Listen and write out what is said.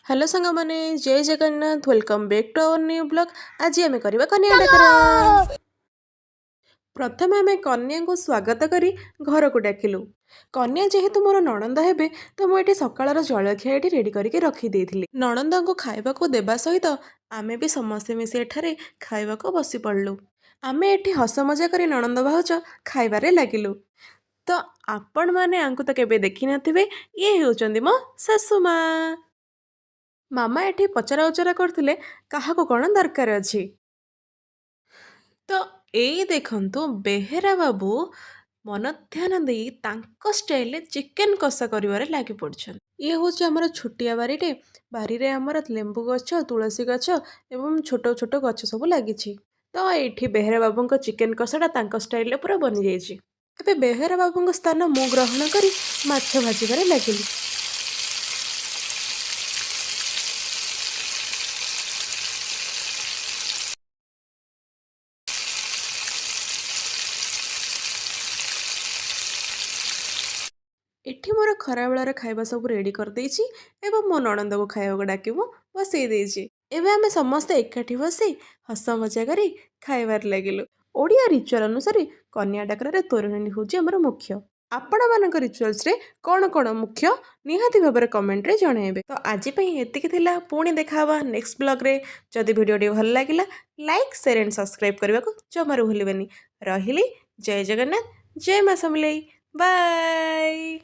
Hello सांग माने जय Jagannath welcome back to our new blog. आज आम करवा कन्या डाकरा। प्रथम आम कन्या को स्वागत करी घर को डाकिलु। कन्या जेहेतु मोर नणंद हेबे तो मुझे सकाळर जलखिया ये रेडी करके रखी नणंद को खाइबा को देबा सहित आमे भी समस्ते मिसी एठारे खाइबा को बसी पड़लु। आमे एठी हस मजा करी नणंद भाउज खाइबारे लागिलु। तो आपण माने आंकु तो केबे देखि नथिबे, ये हेउचंदी मो सासु माँ। मामा एठी पचरा उचरा करथिले काहाको कौन दरकार अछि। तो एई देखंतु बेहेरा बाबू मन ध्यान देई तांको स्टाइल चिकेन कषा करिवारे लागी पड़छन। ये होची हमर छुटिया बारीटे। बारीरे हमर लेंबू गछ, तुलसी गछ एवं छोट छोट गछ सब लागिछि। तो एठी बेहेरा बाबूंको चिकेन कषाटा तांको स्टाइल पूरा बनि जाइछि। एबे बेहेरा बाबूंको स्थान मु ग्रहण करी माछ भाजिबारे लागिली। एठी मोर खराबेलार खाइबा सब रेडी कर देइछि एवं मो नणंद को खाइबा डाकिबो बसई देइछि। एबे आमे समस्ते एकाठी बसी हस मजा करी खाइबार लागिलु। ओडिया रिचुअल अनुसार कन्या डाकरारे तोरणी होची हमर मुख्य। आपण मानक रिचुअल्स रे कोन कोन मुख्य निहाती भाबरे कमेंट रे जणाइबे। तो आज पई एतिकी थिला, पुणी देखावा नेक्स्ट ब्लॉग रे। जदि वीडियो भल लागिला लाइक शेयर एंड सब्सक्राइब करबा को जमारू भूलिबेनी। रहिली जय जगन्नाथ, जय मां समलेई, बाय।